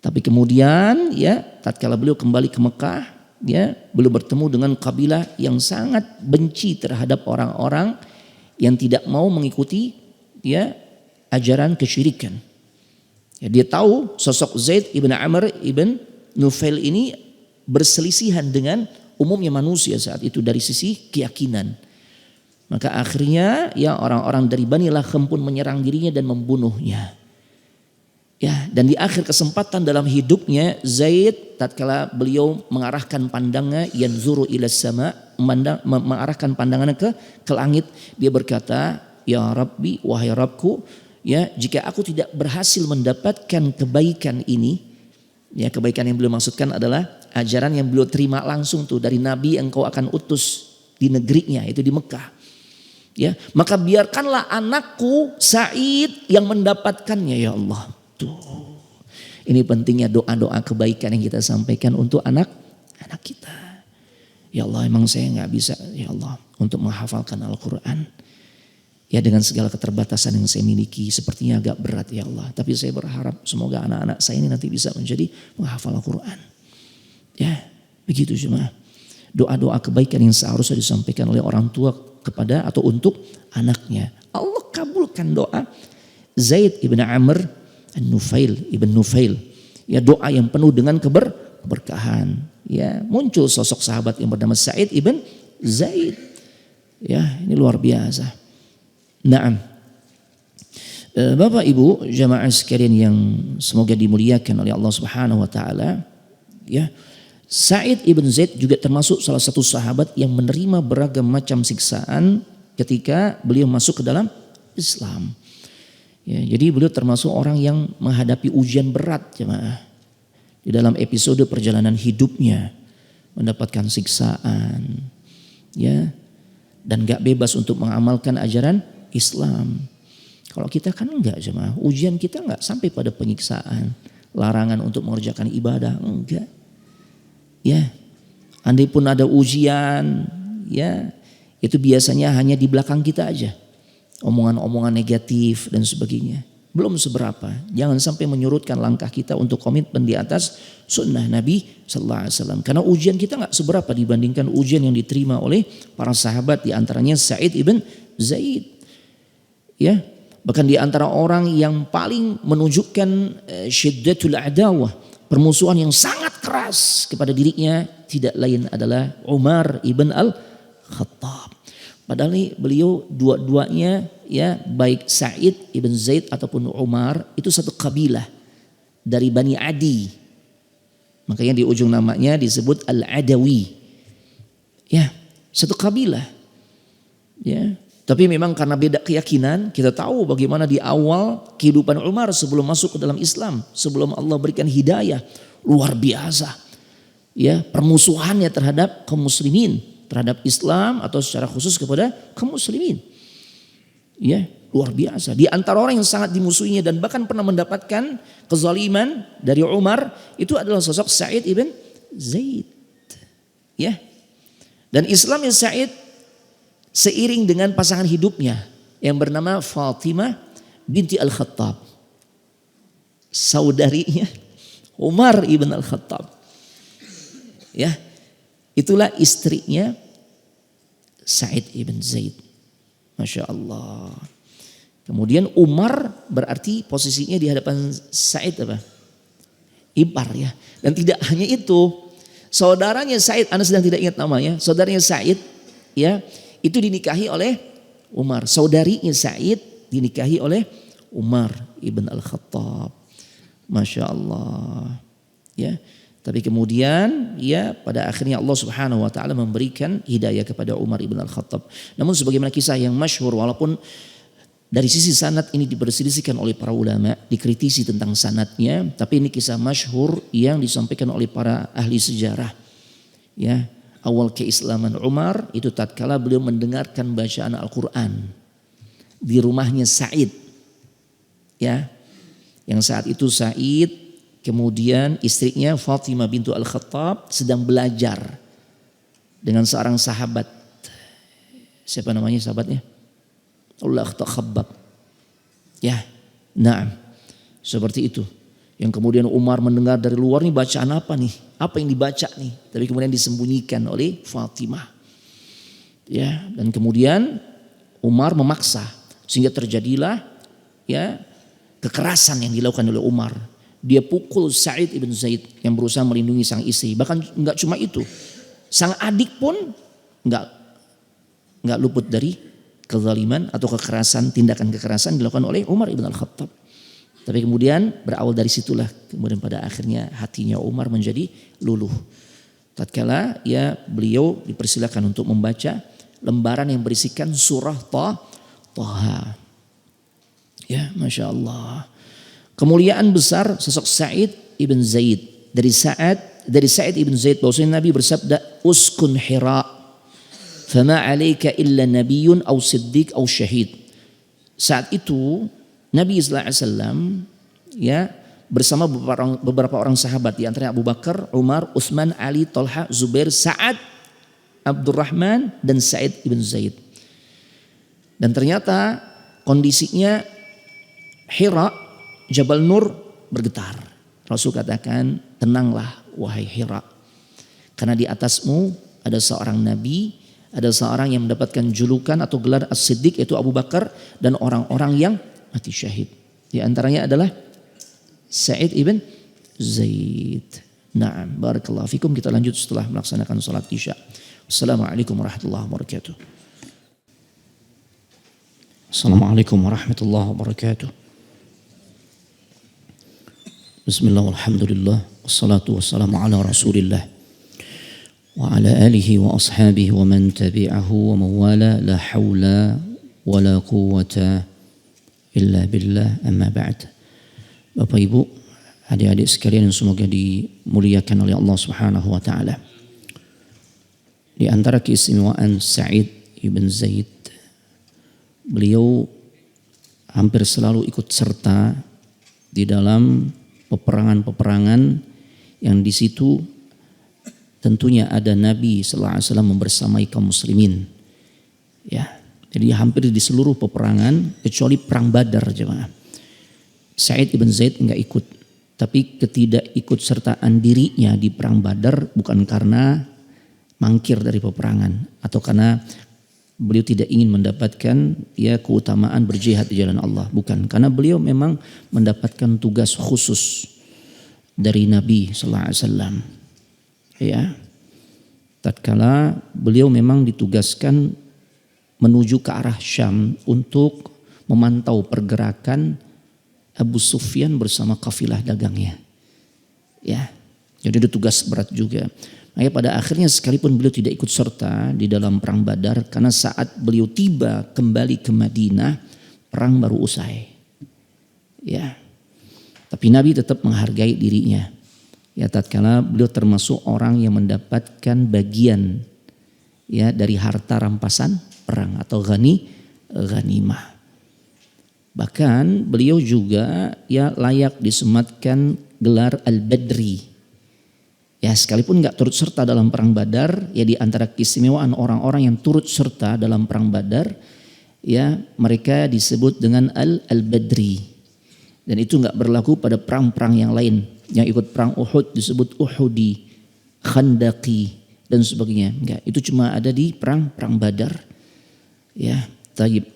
Tapi kemudian ya tatkala beliau kembali ke Mekah ya beliau bertemu dengan kabilah yang sangat benci terhadap orang-orang yang tidak mau mengikuti ya ajaran kesyirikan. Ya, dia tahu sosok Zaid ibn Amr ibn Nufail ini berselisihan dengan umumnya manusia saat itu dari sisi keyakinan. Maka akhirnya ya orang-orang dari Bani Lakham pun menyerang dirinya dan membunuhnya. Ya, dan di akhir kesempatan dalam hidupnya Zaid tatkala beliau mengarahkan pandangnya yanzuru ila sama, mengarahkan pandangannya ke langit, dia berkata, "Ya Rabbi, wahai Rabbku, ya jika aku tidak berhasil mendapatkan kebaikan ini." Ya, kebaikan yang beliau maksudkan adalah ajaran yang beliau terima langsung tuh dari Nabi yang engkau akan utus di negerinya, itu di Mekah. Ya, maka biarkanlah anakku Sa'id yang mendapatkannya ya Allah. Tuh. Ini pentingnya doa-doa kebaikan yang kita sampaikan untuk anak kita. Ya Allah, emang saya nggak bisa ya Allah untuk menghafalkan Al-Quran. Ya dengan segala keterbatasan yang saya miliki sepertinya agak berat ya Allah. Tapi saya berharap semoga anak-anak saya ini nanti bisa menjadi penghafal Al-Quran. Ya begitu cuma doa-doa kebaikan yang seharusnya disampaikan oleh orang tua kepada atau untuk anaknya. Allah kabulkan doa Zaid ibn Amr ibn Nufail. Ya doa yang penuh dengan keberkahan. Ya muncul sosok sahabat yang bernama Sa'id ibn Zaid. Ya ini luar biasa. Naam. Bapak Ibu jamaah sekalian yang semoga dimuliakan oleh Allah Subhanahu wa taala, ya. Sa'id ibn Zaid juga termasuk salah satu sahabat yang menerima beragam macam siksaan ketika beliau masuk ke dalam Islam. Ya, jadi beliau termasuk orang yang menghadapi ujian berat jemaah. Di dalam episode perjalanan hidupnya mendapatkan siksaan. Ya. Dan gak bebas untuk mengamalkan ajaran Islam. Kalau kita kan enggak jemaah, ujian kita enggak sampai pada penyiksaan, larangan untuk mengerjakan ibadah, enggak. Ya, andai pun ada ujian, ya itu biasanya hanya di belakang kita aja, omongan-omongan negatif dan sebagainya. Belum seberapa. Jangan sampai menyurutkan langkah kita untuk komitmen di atas sunnah Nabi Sallallahu Alaihi Wasallam. Karena ujian kita enggak seberapa dibandingkan ujian yang diterima oleh para sahabat, di antaranya Sa'id ibn Zaid. Ya, bahkan di antara orang yang paling menunjukkan syiddatul adawah, permusuhan yang sangat keras kepada dirinya tidak lain adalah Umar ibn al-Khattab. Padahal beliau dua-duanya ya baik Sa'id ibn Zaid ataupun Umar itu satu kabilah dari Bani Adi. Makanya di ujung namanya disebut Al-Adawi. Ya, satu kabilah. Ya. Tapi memang karena beda keyakinan, kita tahu bagaimana di awal kehidupan Umar sebelum masuk ke dalam Islam, sebelum Allah berikan hidayah, luar biasa. Ya, permusuhannya terhadap kaum muslimin, terhadap Islam atau secara khusus kepada kaum muslimin. Ya, luar biasa. Di antara orang yang sangat dimusuhinya dan bahkan pernah mendapatkan kezaliman dari Umar itu adalah sosok Sa'id ibn Zaid. Ya. Dan Islamnya Sa'id seiring dengan pasangan hidupnya yang bernama Fatimah binti Al-Khattab, saudarinya Umar ibn Al-Khattab. Ya, Itulah istrinya Sa'id ibn Zaid. Masya Allah. Kemudian Umar berarti posisinya di hadapan Sa'id apa? Ipar ya. Dan tidak hanya itu, saudaranya Sa'id, Anda sedang tidak ingat namanya, saudaranya Sa'id ya, itu dinikahi oleh Umar. Saudarinya Sa'id dinikahi oleh Umar ibn Al-Khattab. Masya Allah. Ya. Tapi kemudian ya pada akhirnya Allah Subhanahu wa taala memberikan hidayah kepada Umar ibn Al-Khattab. Namun sebagaimana kisah yang masyhur, walaupun dari sisi sanad ini diperselisihkan oleh para ulama, dikritisi tentang sanadnya, tapi ini kisah masyhur yang disampaikan oleh para ahli sejarah. Ya, awal keislaman Umar itu tatkala beliau mendengarkan bacaan Al-Qur'an di rumahnya Sa'id. Ya. Yang saat itu Sa'id, kemudian istrinya Fatimah bintu Al-Khattab sedang belajar dengan seorang sahabat. Siapa namanya sahabatnya? Allah Khabbab. Ya, nah seperti itu. Yang kemudian Umar mendengar dari luar, nih bacaan apa nih? Apa yang dibaca nih? Tapi kemudian disembunyikan oleh Fatimah. Ya, dan kemudian Umar memaksa sehingga terjadilah ya kekerasan yang dilakukan oleh Umar. Dia pukul Sa'id ibn Zaid yang berusaha melindungi sang istri. Bahkan enggak cuma itu, sang adik pun enggak luput dari kezaliman atau kekerasan, tindakan kekerasan dilakukan oleh Umar ibn Al-Khattab. Tapi kemudian berawal dari situlah kemudian pada akhirnya hatinya Umar menjadi luluh. Tatkala ya beliau dipersilakan untuk membaca lembaran yang berisikan surah Taha. Ya, Masya Allah. Kemuliaan besar sosok Sa'id ibn Zaid. Dari Sa'id ibn Zaid bahwasanya Nabi bersabda, uskun Hira, fama alaika illa nabiyyun aw siddiq aw syahid. Saat itu Nabi sallallahu alaihi wasallam ya bersama beberapa orang sahabat, di antaranya Abu Bakar, Umar, Utsman, Ali, Talha, Zubair, Sa'ad, Abdurrahman dan Sa'id ibn Zaid. Dan ternyata kondisinya Hira, Jabal Nur bergetar. Rasul katakan, tenanglah wahai Hira, karena di atasmu ada seorang nabi, ada seorang yang mendapatkan julukan atau gelar As-Siddiq yaitu Abu Bakar, dan orang-orang yang mati syahid. Di antaranya adalah Sa'id ibn Zaid. Naam, barakallahu fikum. Kita lanjut setelah melaksanakan salat Isya. Assalamualaikum warahmatullahi wabarakatuh. Assalamualaikum warahmatullahi wabarakatuh. Bismillah walhamdulillah wassalatu wassalamu ala rasulillah wa ala alihi wa ashabihi wa man tabi'ahu wa mawala, la hawla wa la quwwata illa billah, amma ba'd. Bapak Ibu, adik-adik sekalian yang semoga dimuliakan oleh Allah Subhanahu wa taala. Di antara keistimewaan Sa'id ibn Zaid, beliau hampir selalu ikut serta di dalam peperangan-peperangan yang di situ tentunya ada Nabi sallallahu alaihi wasallam membersamai kaum muslimin. Ya, jadi hampir di seluruh peperangan kecuali perang Badar jemaah. Sa'id ibn Zaid enggak ikut, tapi ketidakikut sertaan dirinya di perang Badar bukan karena mangkir dari peperangan atau karena beliau tidak ingin mendapatkan ya keutamaan berjihad di jalan Allah, bukan, karena beliau memang mendapatkan tugas khusus dari Nabi sallallahu alaihi wasallam. Ya. Tatkala beliau memang ditugaskan menuju ke arah Syam untuk memantau pergerakan Abu Sufyan bersama kafilah dagangnya. Ya. Jadi itu tugas berat juga. Nah, pada akhirnya sekalipun beliau tidak ikut serta di dalam perang Badar, karena saat beliau tiba kembali ke Madinah, perang baru usai. Ya. Tapi Nabi tetap menghargai dirinya. Ya, tatkala beliau termasuk orang yang mendapatkan bagian ya dari harta rampasan perang atau ghanimah. Bahkan beliau juga ya layak disematkan gelar Al-Badri. Ya, sekalipun enggak turut serta dalam perang Badar, ya di antara keistimewaan orang-orang yang turut serta dalam perang Badar, ya mereka disebut dengan Al-Badri. Dan itu enggak berlaku pada perang-perang yang lain. Yang ikut perang Uhud disebut Uhudi, Khandaqi, dan sebagainya. Enggak, itu cuma ada di perang Badar. Ya, taib.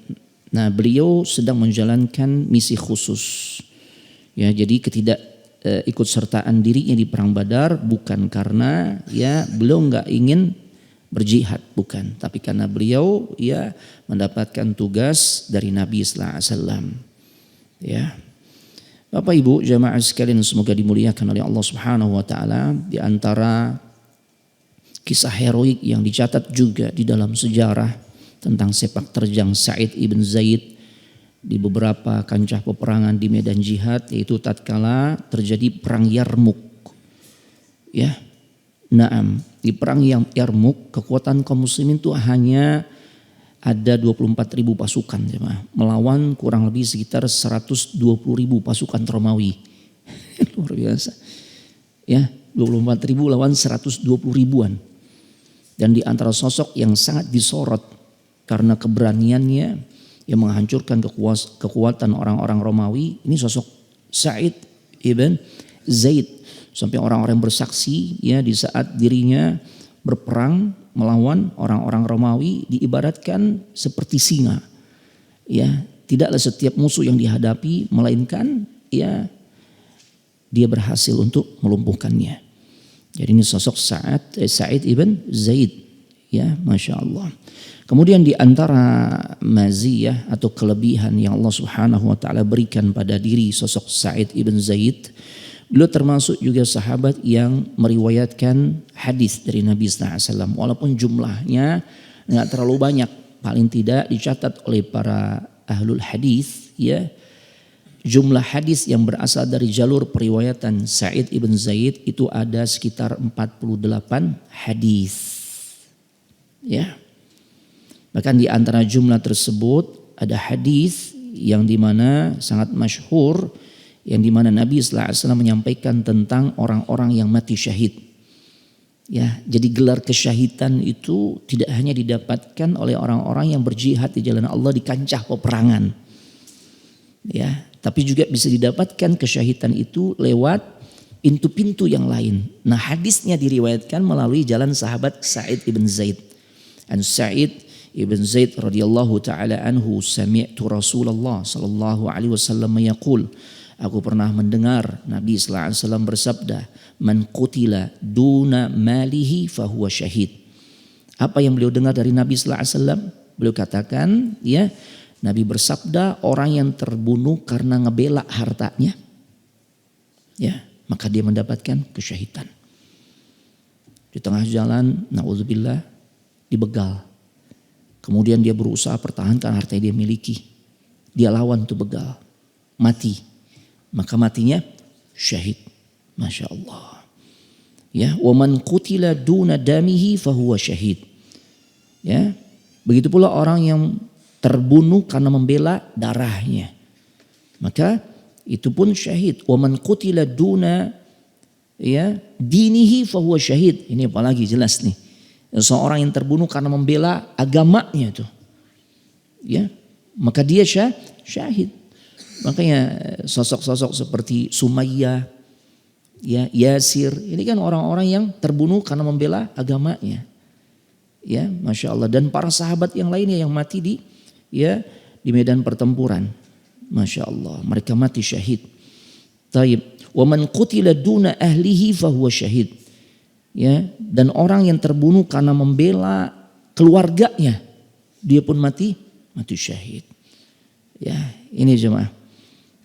Nah, beliau sedang menjalankan misi khusus. Ya, jadi ikut sertaan dirinya di perang Badar bukan karena ya beliau enggak ingin berjihad, bukan, tapi karena beliau ya mendapatkan tugas dari Nabi sallallahu alaihi wasallam. Ya. Bapak Ibu jamaah sekalian semoga dimuliakan oleh Allah Subhanahu wa taala, di antara kisah heroik yang dicatat juga di dalam sejarah tentang sepak terjang Sa'id ibn Zaid di beberapa kancah peperangan di medan jihad, yaitu tatkala terjadi perang Yarmuk. Ya. Naam, di perang Yarmuk kekuatan kaum muslimin itu hanya ada 24.000 pasukan jemaah, melawan kurang lebih sekitar 120.000 pasukan Romawi. Luar biasa. Ya, 24.000 lawan 120.000-an. Dan di antara sosok yang sangat disorot karena keberaniannya yang menghancurkan kekuatan orang-orang Romawi, ini sosok Sa'id ibn Zaid. Sampai orang-orang bersaksi ya di saat dirinya berperang melawan orang-orang Romawi diibaratkan seperti singa. Ya, tidaklah setiap musuh yang dihadapi melainkan ya dia berhasil untuk melumpuhkannya. Jadi ini sosok Sa'id ibn Zaid, ya, masya Allah. Kemudian di antara maziyah atau kelebihan yang Allah Subhanahu wa taala berikan pada diri sosok Sa'id ibn Zaid, beliau termasuk juga sahabat yang meriwayatkan hadis dari Nabi sallallahu alaihi wasallam, walaupun jumlahnya enggak terlalu banyak, paling tidak dicatat oleh para ahlul hadis, ya. Jumlah hadis yang berasal dari jalur periwayatan Sa'id ibn Zaid itu ada sekitar 48 hadis. Ya. Bahkan di antara jumlah tersebut ada hadis yang dimana sangat masyhur, yang dimana Nabi sallallahu alaihi wasallam menyampaikan tentang orang-orang yang mati syahid. Ya, jadi gelar kesyahidan itu tidak hanya didapatkan oleh orang-orang yang berjihad di jalan Allah di kancah peperangan. Ya, tapi juga bisa didapatkan kesyahidan itu lewat pintu-pintu yang lain. Nah, hadisnya diriwayatkan melalui jalan sahabat Sa'id ibn Zaid. An Sa'id ibn Zaid radhiyallahu taala anhu, sami'tu Rasulullah sallallahu alaihi wasallam yaqul, aku pernah mendengar Nabi sallallahu alaihi wasallam bersabda, man qutila duna malihi fahuwa syahid. Apa yang beliau dengar dari Nabi sallallahu alaihi wasallam? Beliau katakan, ya, Nabi bersabda, orang yang terbunuh karena ngebela hartanya, ya, maka dia mendapatkan kesyahidan. Di tengah jalan, na'udzubillah, dibegal. Kemudian dia berusaha pertahankan harta yang dia miliki. Dia lawan tuh begal, mati. Maka matinya syahid. Masya Allah. Ya, wa man qutila duna damihi fahuwa syahid. Ya, begitu pula orang yang terbunuh karena membela darahnya, maka itu pun syahid. Wa man qutila duna ya dinihi fahuwa syahid. Ini apalagi jelas nih. Seorang yang terbunuh karena membela agamanya itu, ya, maka dia syahid. Makanya sosok-sosok seperti Sumayyah, ya, Yasir, ini kan orang-orang yang terbunuh karena membela agamanya. Ya, masya Allah. Dan para sahabat yang lainnya yang mati di medan pertempuran, masya Allah, mereka mati syahid. Taib. Wa man qutila duna ahlihi fahuwa syahid. Ya, dan orang yang terbunuh karena membela keluarganya, dia pun mati syahid. Ya, ini jemaah,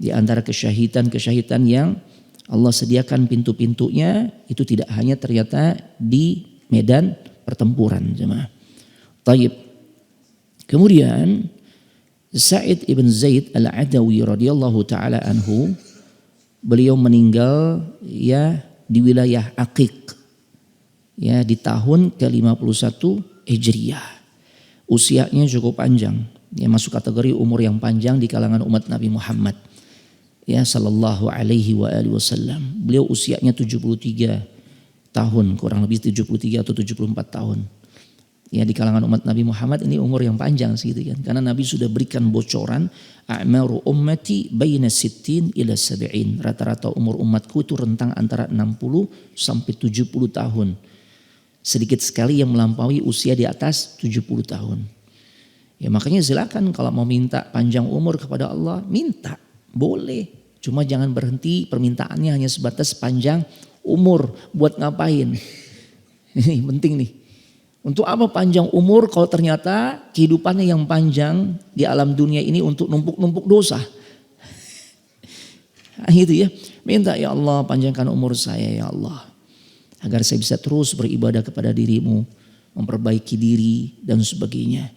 di antara kesyahidan yang Allah sediakan pintu-pintunya itu tidak hanya ternyata di medan pertempuran, jemaah. Taib. Kemudian Sa'id ibn Zaid al-Adawi radhiyallahu taala anhu, beliau meninggal ya di wilayah Aqiq, ya, di tahun ke-51 Hijriah. Usianya cukup panjang, ya, masuk kategori umur yang panjang di kalangan umat Nabi Muhammad, ya, sallallahu alaihi wa alihi wasallam. Beliau usianya 73 tahun, kurang lebih 73 atau 74 tahun. Ya, di kalangan umat Nabi Muhammad ini umur yang panjang sih gitu kan. Karena Nabi sudah berikan bocoran, a'maru ummati baina 60 ila 70. Rata-rata umur umatku itu rentang antara 60 sampai 70 tahun. Sedikit sekali yang melampaui usia di atas 70 tahun. Ya makanya silakan kalau mau minta panjang umur kepada Allah, minta. Boleh. Cuma jangan berhenti permintaannya hanya sebatas panjang umur. Buat ngapain? Ini penting nih. Untuk apa panjang umur kalau ternyata kehidupannya yang panjang di alam dunia ini untuk numpuk-numpuk dosa. Gitu ya. Minta ya Allah panjangkan umur saya ya Allah. Agar saya bisa terus beribadah kepada dirimu. Memperbaiki diri dan sebagainya.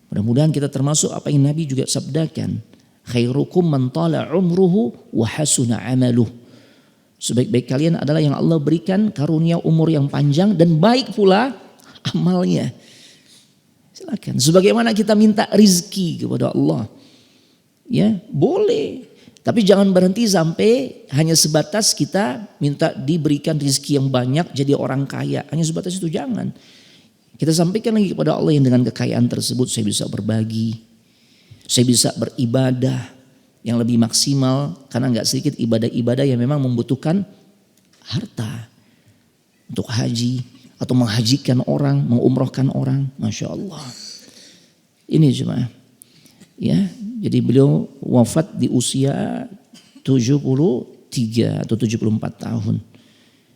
Mudah-mudahan kita termasuk apa yang Nabi juga sabdakan. Khairukum man tala umruhu wa hasuna amaluh. Sebaik-baik kalian adalah yang Allah berikan karunia umur yang panjang dan baik pula amalnya. Silakan. Sebagaimana kita minta rizki kepada Allah. Ya, boleh. Tapi jangan berhenti sampai hanya sebatas kita minta diberikan rizki yang banyak jadi orang kaya. Hanya sebatas itu jangan. Kita sampaikan lagi kepada Allah yang dengan kekayaan tersebut saya bisa berbagi. Saya bisa beribadah yang lebih maksimal. Karena gak sedikit ibadah-ibadah yang memang membutuhkan harta. Untuk haji atau menghajikan orang, mengumrohkan orang. Masya Allah. Ini cuma. Ya, jadi beliau wafat di usia 73 atau 74 tahun.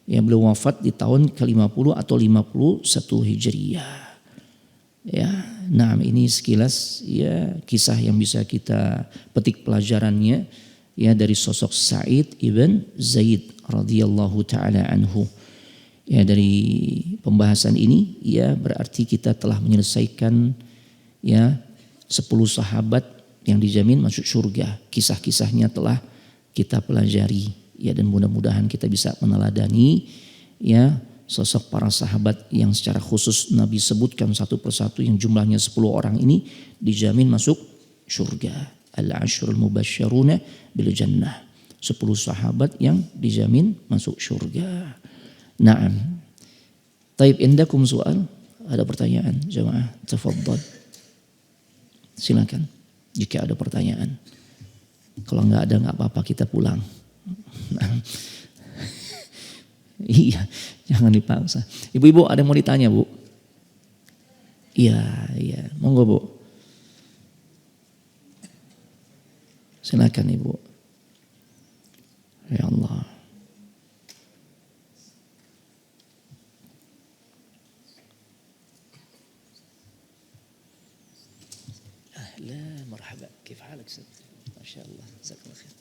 Ya, beliau wafat di tahun ke-50 atau 51 Hijriyah. Ya, nah ini sekilas ya kisah yang bisa kita petik pelajarannya ya dari sosok Sa'id ibn Zaid radhiyallahu taala anhu. Ya, dari pembahasan ini ya berarti kita telah menyelesaikan ya 10 sahabat yang dijamin masuk surga. Kisah-kisahnya telah kita pelajari ya dan mudah-mudahan kita bisa meneladani ya sosok para sahabat yang secara khusus Nabi sebutkan satu persatu yang jumlahnya 10 orang ini dijamin masuk surga. Al-ashrul mubasysyaruna bil jannah. 10 sahabat yang dijamin masuk surga. Naam. Taib indakum soal? Ada pertanyaan jemaah? Tafadhal. Silakan jika ada pertanyaan. Kalau enggak ada enggak apa-apa kita pulang. Iya, jangan dipaksa. Ibu-ibu ada yang mau ditanya, Bu? Iya, monggo, Bu. Silakan, Ibu. Ya Allah. Ahlan, marhaba. Kif halak, Ustaz? Masyaallah, jazakallahu khair.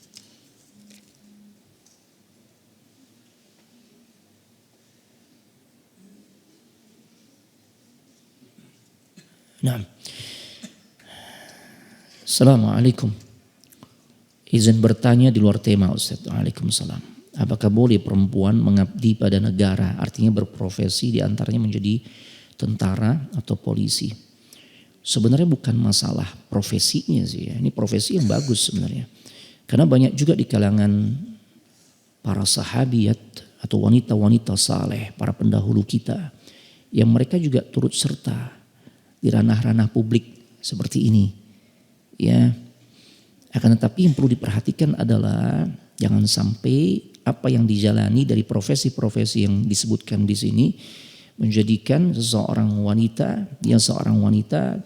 Nah. Assalamualaikum. Izin bertanya di luar tema Ustaz. Waalaikumsalam. Apakah boleh perempuan mengabdi pada negara? Artinya berprofesi di antaranya menjadi tentara atau polisi. Sebenarnya bukan masalah profesinya sih ya. Ini profesi yang bagus sebenarnya. Karena banyak juga di kalangan para sahabiat atau wanita-wanita saleh, para pendahulu kita. Yang mereka juga turut serta di ranah-ranah publik seperti ini. Ya. Akan tetapi yang perlu diperhatikan adalah jangan sampai apa yang dijalani dari profesi-profesi yang disebutkan di sini menjadikan seorang wanita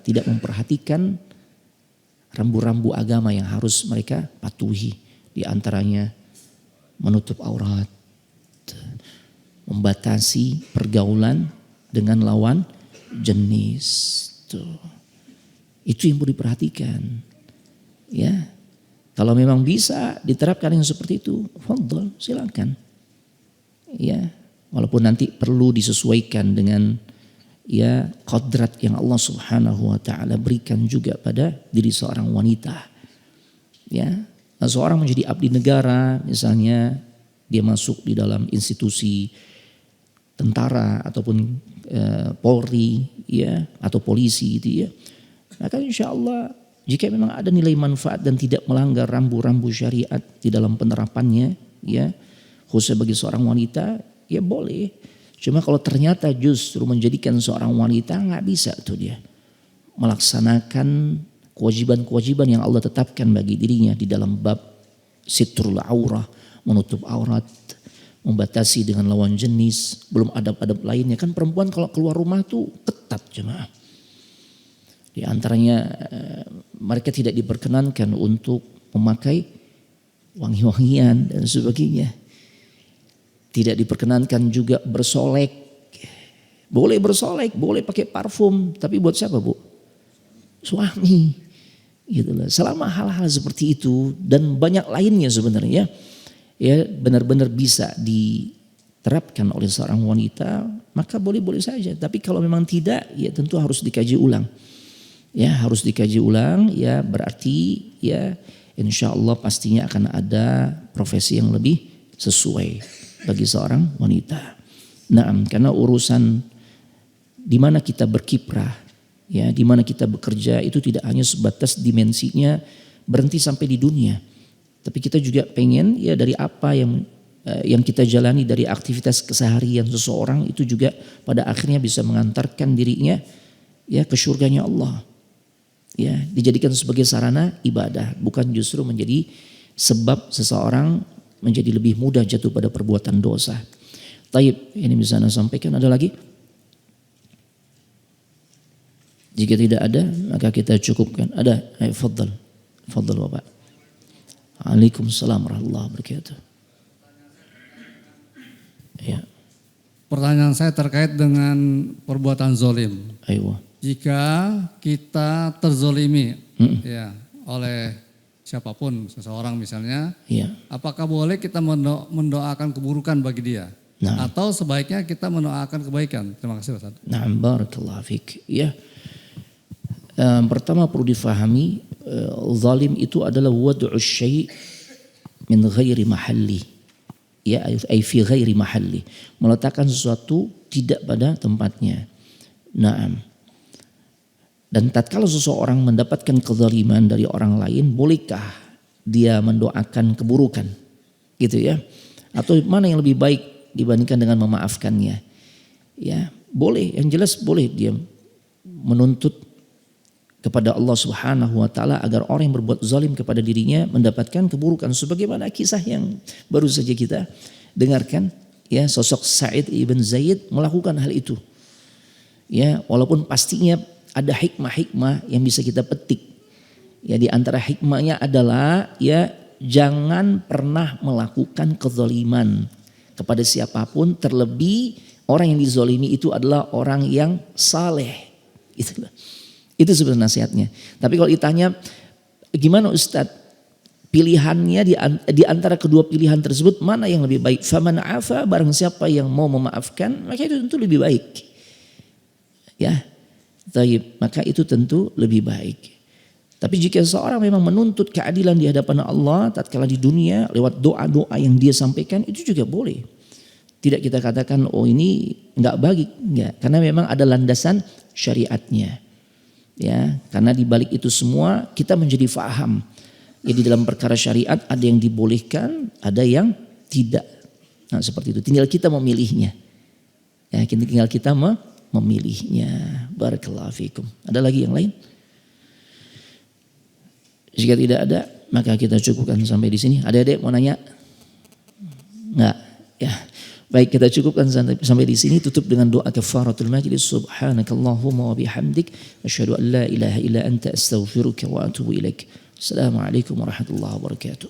tidak memperhatikan rambu-rambu agama yang harus mereka patuhi. Di antaranya menutup aurat, membatasi pergaulan dengan lawan jenis. Itu yang perlu diperhatikan. Ya, kalau memang bisa diterapkan yang seperti itu, fadhol, silakan. Ya, walaupun nanti perlu disesuaikan dengan ya kodrat yang Allah Subhanahu wa taala berikan juga pada diri seorang wanita. Ya, seorang menjadi abdi negara, misalnya dia masuk di dalam institusi tentara ataupun Polri ya atau polisi gitu ya. Maka insya Allah jika memang ada nilai manfaat dan tidak melanggar rambu-rambu syariat di dalam penerapannya ya khususnya bagi seorang wanita ya boleh. Cuma kalau ternyata justru menjadikan seorang wanita nggak bisa tuh dia melaksanakan kewajiban-kewajiban yang Allah tetapkan bagi dirinya di dalam bab sitrul aurah, menutup aurat, membatasi dengan lawan jenis, belum adab-adab lainnya. Kan perempuan kalau keluar rumah tuh ketat jemaah. Di antaranya mereka tidak diperkenankan untuk memakai wangi-wangian dan sebagainya. Tidak diperkenankan juga bersolek. Boleh bersolek, boleh pakai parfum, tapi buat siapa Bu? Suami. Gitu lah. Selama hal-hal seperti itu dan banyak lainnya sebenarnya, ya benar-benar bisa diterapkan oleh seorang wanita, maka boleh-boleh saja. Tapi kalau memang tidak, ya tentu harus dikaji ulang. Ya harus dikaji ulang, ya berarti ya insya Allah pastinya akan ada profesi yang lebih sesuai bagi seorang wanita. Nah, karena urusan di mana kita berkiprah, ya di mana kita bekerja itu tidak hanya sebatas dimensinya berhenti sampai di dunia. Tapi kita juga pengen ya dari apa yang kita jalani dari aktivitas keseharian seseorang itu juga pada akhirnya bisa mengantarkan dirinya ya ke surganya Allah. Ya, dijadikan sebagai sarana ibadah, bukan justru menjadi sebab seseorang menjadi lebih mudah jatuh pada perbuatan dosa. Taib, ini bisa Anda sampaikan, ada lagi? Jika tidak ada, maka kita cukupkan. Ada, ayo fadhal. Fadhal Bapak. Waalaikumsalam warahmatullahi wabarakatuh. Ya. Pertanyaan saya terkait dengan perbuatan zolim. Ayo. Jika kita terzolimi ya oleh siapapun, seseorang misalnya, ya. Apakah boleh kita mendoakan keburukan bagi dia? Nah. Atau sebaiknya kita mendoakan kebaikan? Terima kasih Ustaz. Nah, barakallahu fiik. Ya. Pertama perlu difahami, zalim itu adalah wad'u syai' min ghairi mahalli. Ya, ay fi ghairi mahalli. Meletakkan sesuatu tidak pada tempatnya. Naam. Dan tatkala seseorang mendapatkan kezaliman dari orang lain, bolehkah dia mendoakan keburukan? Gitu ya. Atau mana yang lebih baik dibandingkan dengan memaafkannya? Ya, boleh, yang jelas boleh dia menuntut kepada Allah Subhanahu wa taala agar orang yang berbuat zalim kepada dirinya mendapatkan keburukan, sebagaimana kisah yang baru saja kita dengarkan, ya, sosok Sa'id ibn Zaid melakukan hal itu. Ya, walaupun pastinya ada hikmah-hikmah yang bisa kita petik. Ya, di antara hikmahnya adalah ya jangan pernah melakukan kezaliman kepada siapapun, terlebih orang yang dizalimi itu adalah orang yang saleh. Itu sebenarnya nasihatnya. Tapi kalau ditanya gimana Ustadz, pilihannya di antara kedua pilihan tersebut mana yang lebih baik? Faman afa, barang siapa yang mau memaafkan, maka itu tentu lebih baik. Ya. Taib, maka itu tentu lebih baik. Tapi jika seseorang memang menuntut keadilan di hadapan Allah tatkala di dunia lewat doa-doa yang dia sampaikan, itu juga boleh. Tidak kita katakan oh ini enggak baik, enggak, karena memang ada landasan syariatnya. Ya, karena di balik itu semua kita menjadi faham. Ya, di dalam perkara syariat ada yang dibolehkan, ada yang tidak. Nah, seperti itu. Tinggal kita memilihnya. Ya, tinggal kita memilihnya. Barakallahu fikum. Ada lagi yang lain? Jika tidak ada, maka kita cukupkan sampai di sini. Adik-adik mau nanya? Enggak. Ya. Baik, kita cukupkan sampai di sini. Tutup dengan doa kafaratul majlis. Subhanakallahumma wa bihamdik, asyhadu an la ilaha illa anta astaghfiruka wa atubu ilaik. Assalamualaikum warahmatullahi wabarakatuh.